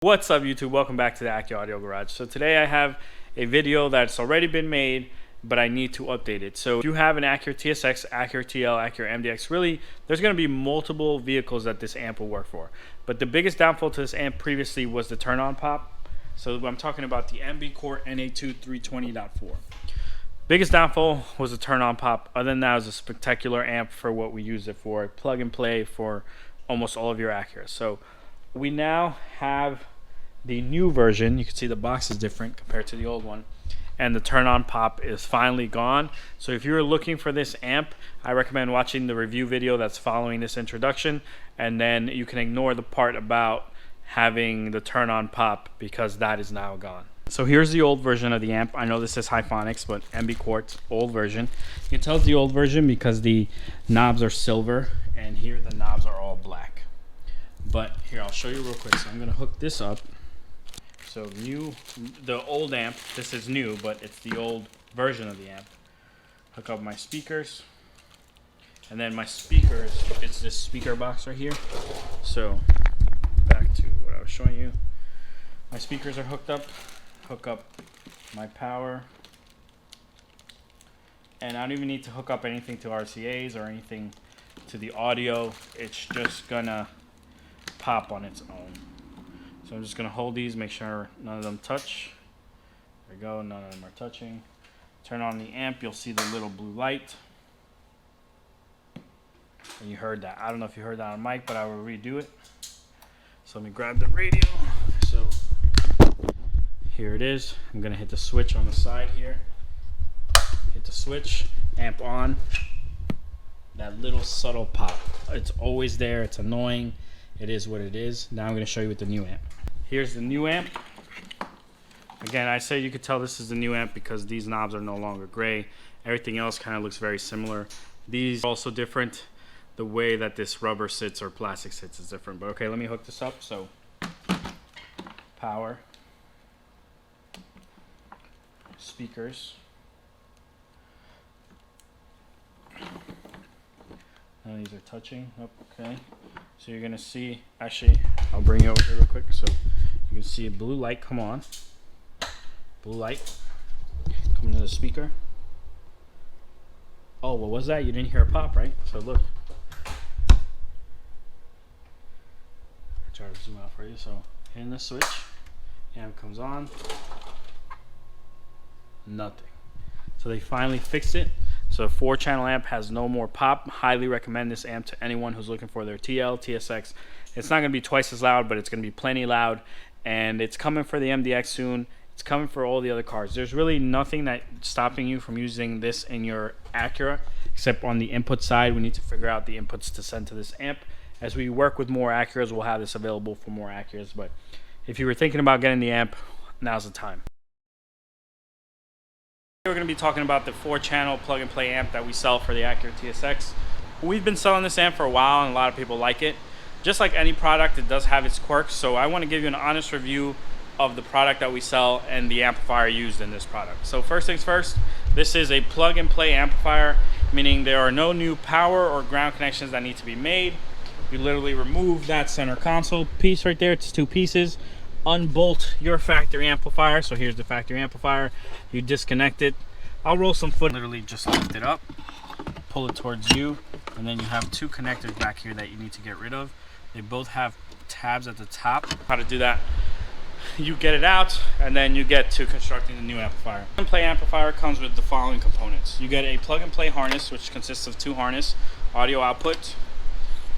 What's up, YouTube? Welcome back to the Acura Audio Garage. So today I have a video that's already been made, but I need to update it. So if you have an Acura TSX, Acura TL, Acura MDX, really, there's going to be multiple vehicles that this amp will work for. But the biggest downfall to this amp previously was the turn-on pop. So I'm talking about the Ambicore NA2 320.4. Biggest downfall was the turn-on pop. Other than that, it was a spectacular amp for what we use it for. Plug and play for almost all of your Acuras. So we now have the new version. You can see the box is different compared to the old one, and the turn-on pop is finally gone. So if you're looking for this amp, I recommend watching the review video that's following this introduction, and then you can ignore the part about having the turn-on pop because that is now gone. So here's the old version of the amp. I know this is Hifonics, but Ambicore's old version. You can tell it's the old version because the knobs are silver, and here the knobs are all black. But here, I'll show you real quick. So I'm gonna hook this up. So the old amp, this is new, but it's the old version of the amp. Hook up my speakers. And then my speakers, it's this speaker box right here. So back to what I was showing you. My speakers are hooked up. Hook up my power. And I don't even need to hook up anything to RCAs or anything to the audio. It's just gonna pop on its own. So I'm just gonna hold these, make sure none of them touch. There we go, none of them are touching. Turn on the amp, you'll see the little blue light. And you heard that. I don't know if you heard that on mic, but I will redo it. So let me grab the radio. So here it is. I'm gonna hit the switch on the side here. Hit the switch, amp on. That little subtle pop. It's always there, it's annoying. It is what it is. Now I'm gonna show you with the new amp. Here's the new amp. Again, I say you could tell this is the new amp because these knobs are no longer gray. Everything else kind of looks very similar. These are also different. The way that this rubber sits or plastic sits is different. But okay, let me hook this up. So power, speakers. Now these are touching. Oh, okay. So you're gonna see, actually, I'll bring you over here real quick. So you can see a blue light come on. Blue light coming to the speaker. Oh, what was that? You didn't hear a pop, right? So look. I'll try to zoom out for you. So hitting the switch, amp comes on. Nothing. So they finally fixed it. So a 4-channel amp has no more pop. Highly recommend this amp to anyone who's looking for their TL, TSX. It's not going to be twice as loud, but it's going to be plenty loud. And it's coming for the MDX soon. It's coming for all the other cars. There's really nothing that's stopping you from using this in your Acura, except on the input side. We need to figure out the inputs to send to this amp. As we work with more Acuras, we'll have this available for more Acuras. But if you were thinking about getting the amp, now's the time. We're going to be talking about the 4-channel plug-and-play amp that we sell for the Acura TSX. We've been selling this amp for a while, and a lot of people like it. Just like any product, it does have its quirks, so I want to give you an honest review of the product that we sell and the amplifier used in this product. So first things first, this is a plug-and-play amplifier, meaning there are no new power or ground connections that need to be made. You literally remove that center console piece right there. It's 2 pieces. Unbolt your factory amplifier. So here's the factory amplifier. You disconnect it. I'll roll some foot. Literally just lift it up, pull it towards you, and then you have 2 connectors back here that you need to get rid of. They both have tabs at the top. How to do that? You get it out, and then you get to constructing the new amplifier. Plug and play amplifier comes with the following components. You get a plug and play harness, which consists of 2 harnesses, audio output,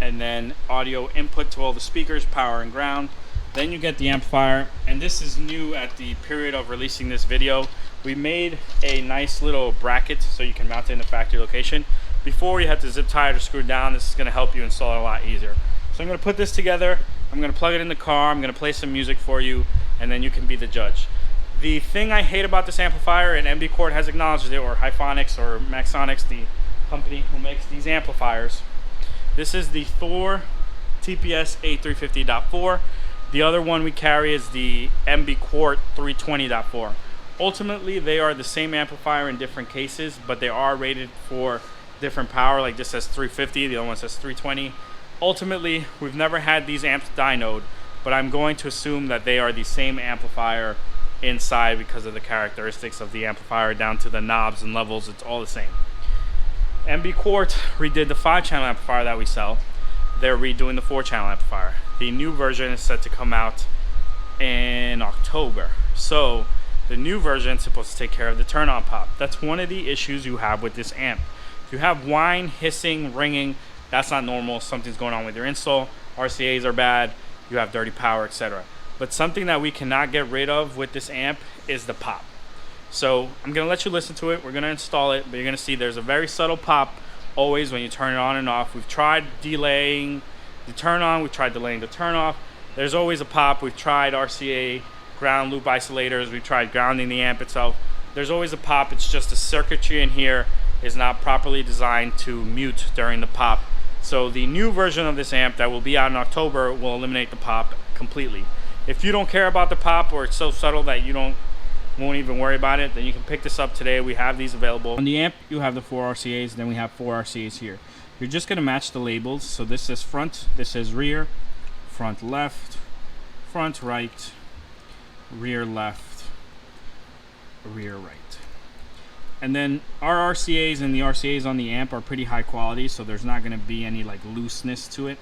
and then audio input to all the speakers, power and ground. Then you get the amplifier, and this is new at the period of releasing this video. We made a nice little bracket so you can mount it in the factory location. Before you had to zip tie it or screw it down. This is going to help you install it a lot easier. So I'm going to put this together. I'm going to plug it in the car. I'm going to play some music for you, and then you can be the judge. The thing I hate about this amplifier, and Ambicore has acknowledged it, or Hifonics or Maxonics, the company who makes these amplifiers. This is the Thor TPS A350.4. The other one we carry is the Ambicore 320.4. Ultimately, they are the same amplifier in different cases, but they are rated for different power. Like this says 350, the other one says 320. Ultimately, we've never had these amps dynoed, but I'm going to assume that they are the same amplifier inside because of the characteristics of the amplifier down to the knobs and levels. It's all the same. MB Quart redid the 5-channel amplifier that we sell. They're redoing the 4-channel amplifier. The new version is set to come out in October. So the new version is supposed to take care of the turn-on pop. That's one of the issues you have with this amp. If you have whine, hissing, ringing, that's not normal. Something's going on with your install. RCAs are bad. You have dirty power, etc. But something that we cannot get rid of with this amp is the pop. So I'm going to let you listen to it. We're going to install it, but you're going to see there's a very subtle pop always when you turn it on and off. We've tried delaying the turn on. We've tried delaying the turn off. There's always a pop. We've tried RCA, ground loop isolators. We've tried grounding the amp itself. There's always a pop. It's just the circuitry in here is not properly designed to mute during the pop. So the new version of this amp that will be out in October will eliminate the pop completely. If you don't care about the pop, or it's so subtle that you won't even worry about it, then you can pick this up today. We have these available. On the amp, you have the 4 RCAs, then we have 4 RCAs here. You're just going to match the labels. So this is front, this is rear, front left, front right, rear left, rear right. And then our RCAs and the RCAs on the amp are pretty high quality, so there's not going to be any like looseness to it.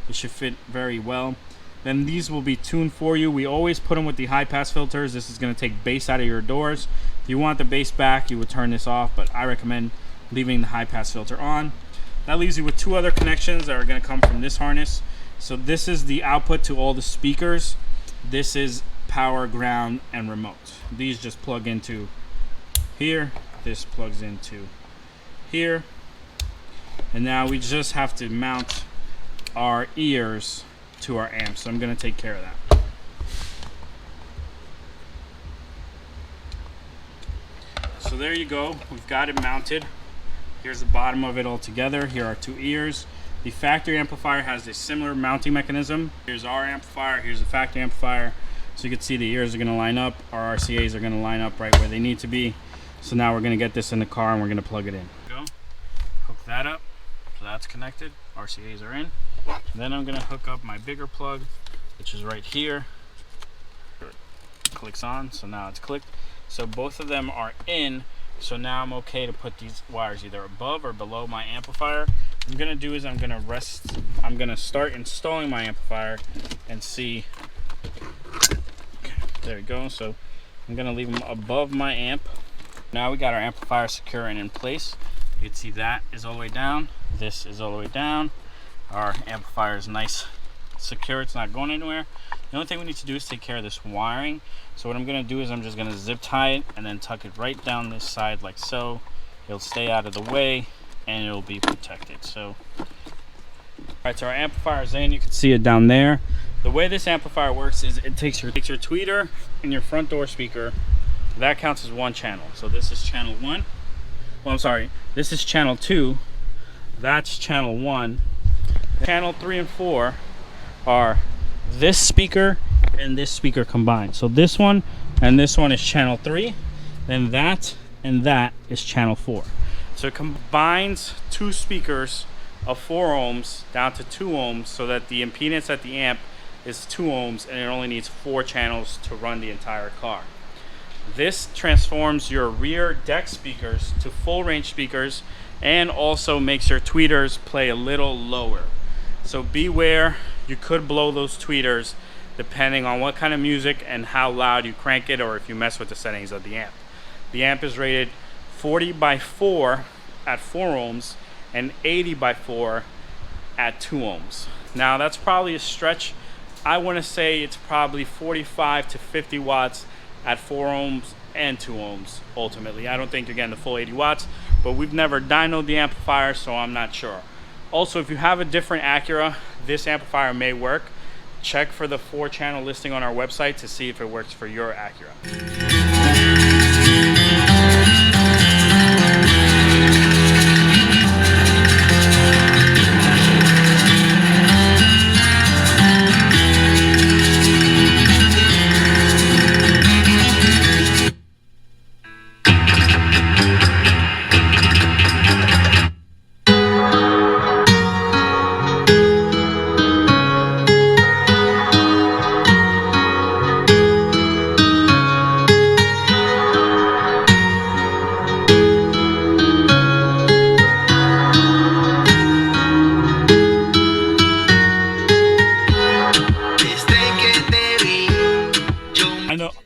It should fit very well. Then these will be tuned for you. We always put them with the high pass filters. This is going to take bass out of your doors. If you want the bass back, you would turn this off, but I recommend leaving the high pass filter on. That leaves you with 2 other connections that are going to come from this harness. So this is the output to all the speakers. This is power, ground, and remote. These just plug into here. This plugs into here. And now we just have to mount our ears to our amp. So I'm going to take care of that. So there you go. We've got it mounted. Here's the bottom of it all together. Here are 2 ears. The factory amplifier has a similar mounting mechanism. Here's our amplifier. Here's the factory amplifier. So you can see the ears are going to line up. Our RCAs are going to line up right where they need to be. So now we're going to get this in the car and we're going to plug it in. Go. Hook that up. So that's connected. RCAs are in. And then I'm going to hook up my bigger plug, which is right here. It clicks on. So now it's clicked. So both of them are in. So now I'm okay to put these wires either above or below my amplifier. What I'm going to do is I'm going to start installing my amplifier and see. Okay, there we go. So I'm going to leave them above my amp. Now we got our amplifier secure and in place. You can see that is all the way down. This is all the way down. Our amplifier is nice, secure. It's not going anywhere. The only thing we need to do is take care of this wiring. So what I'm going to do is I'm just going to zip tie it and then tuck it right down this side like so. It'll stay out of the way and it'll be protected. So, alright, so our amplifier is in. You can see it down there. The way this amplifier works is it takes your tweeter and your front door speaker. That counts as 1 channel. So this is channel 1. Well, I'm sorry. This is channel 2. That's channel 1. Channel 3 and 4 are this speaker and this speaker combined. So this one and this one is channel 3. Then that and that is channel 4. So it combines 2 speakers of 4 ohms down to 2 ohms so that the impedance at the amp is 2 ohms and it only needs 4 channels to run the entire car. This transforms your rear deck speakers to full range speakers and also makes your tweeters play a little lower. So beware, you could blow those tweeters depending on what kind of music and how loud you crank it or if you mess with the settings of the amp. The amp is rated 40 by 4 at 4 ohms and 80 by 4 at 2 ohms. Now that's probably a stretch. I want to say it's probably 45 to 50 watts at 4 ohms and 2 ohms ultimately. I don't think you're getting the full 80 watts, but we've never dynoed the amplifier, so I'm not sure. Also, if you have a different Acura, this amplifier may work. Check for the 4-channel listing on our website to see if it works for your Acura.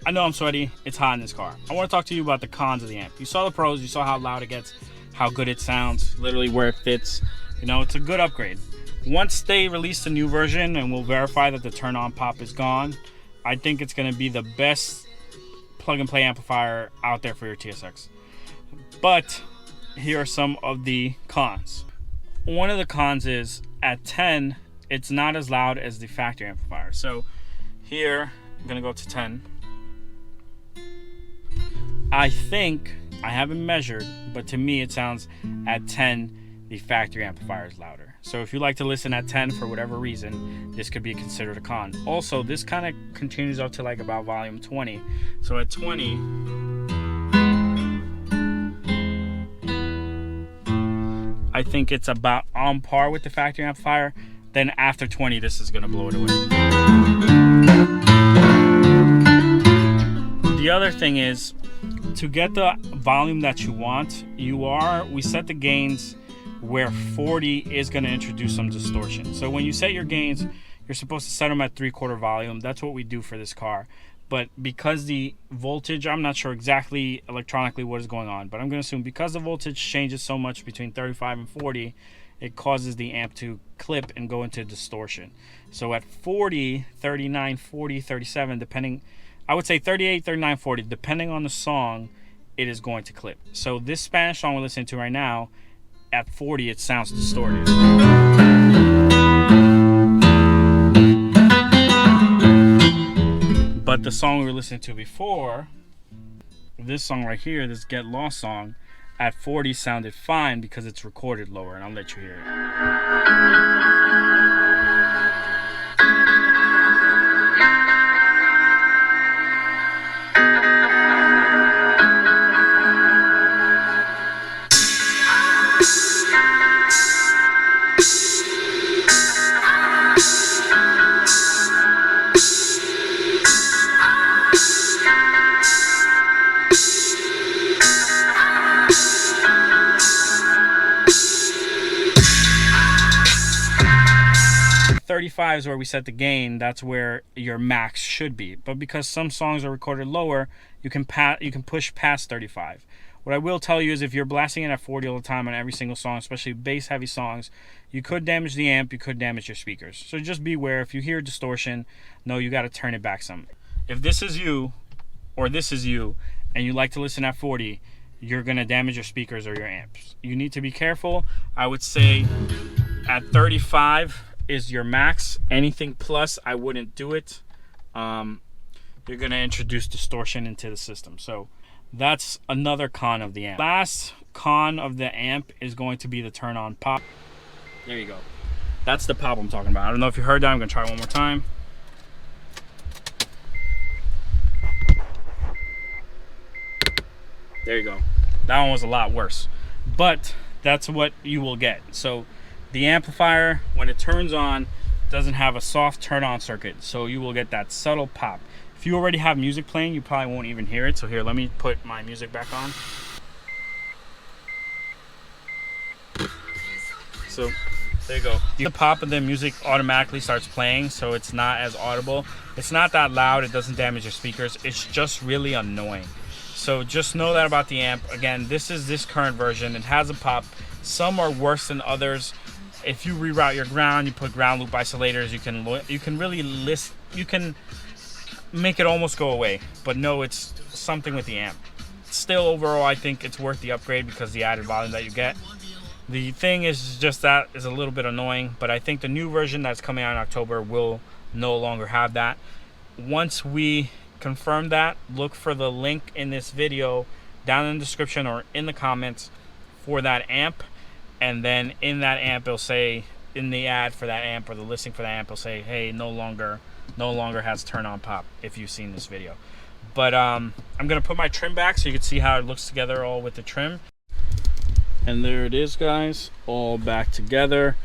I know I'm sweaty. It's hot in this car. I want to talk to you about the cons of the amp. You saw the pros. You saw how loud it gets, how good it sounds, literally where it fits. You know, it's a good upgrade. Once they release the new version and we'll verify that the turn-on pop is gone, I think it's going to be the best plug-and-play amplifier out there for your TSX. But here are some of the cons. One of the cons is at 10, it's not as loud as the factory amplifier. So here, I'm going to go to 10. I think, I haven't measured, but to me it sounds at 10, the factory amplifier is louder. So if you like to listen at 10 for whatever reason, this could be considered a con. Also, this kind of continues up to like about volume 20. So at 20, I think it's about on par with the factory amplifier. Then after 20, this is gonna blow it away. The other thing is, to get the volume that you want, we set the gains where 40 is going to introduce some distortion. So when you set your gains, you're supposed to set them at 3/4 volume. That's what we do for this car. But because the voltage, I'm not sure exactly electronically what is going on, but I'm going to assume because the voltage changes so much between 35 and 40, it causes the amp to clip and go into distortion. So at 40, 39, 40, 37, depending, I would say 38, 39, 40, depending on the song, it is going to clip. So this Spanish song we're listening to right now, at 40, it sounds distorted. But the song we were listening to before, this song right here, this Get Lost song, at 40 sounded fine because it's recorded lower, and I'll let you hear it. 35 is where we set the gain. That's where your max should be. But because some songs are recorded lower, you can push past 35. What I will tell you is if you're blasting it at 40 all the time on every single song, especially bass heavy songs, you could damage the amp, you could damage your speakers. So just beware. If you hear distortion, no, you got to turn it back some. If this is you, or this is you, and you like to listen at 40, you're going to damage your speakers or your amps. You need to be careful. I would say at 35 is your max. Anything plus, I wouldn't do it. You're going to introduce distortion into the system. So that's another con of the amp. Last con of the amp is going to be the turn on pop. There you go. That's the pop I'm talking about. I don't know if you heard that. I'm going to try one more time. There you go. That one was a lot worse. But that's what you will get. So the amplifier, when it turns on, doesn't have a soft turn on circuit. So you will get that subtle pop. If you already have music playing, you probably won't even hear it. So here, let me put my music back on. So there you go. The pop and the music automatically starts playing, so it's not as audible. It's not that loud. It doesn't damage your speakers. It's just really annoying. So just know that about the amp. Again, this is this current version. It has a pop. Some are worse than others. If you reroute your ground, you put ground loop isolators, you can really make it almost go away. But no, it's something with the amp. Still, overall, I think it's worth the upgrade because the added volume that you get. The thing is just that is a little bit annoying, but I think the new version that's coming out in October will no longer have that. Once we confirm that, look for the link in this video down in the description or in the comments for that amp, and then in that amp it'll say, in the ad for that amp or the listing for that amp, it'll say, hey, no longer has turn on pop, if you've seen this video. But I'm gonna put my trim back so you can see how it looks together all with the trim. And there it is, guys, all back together.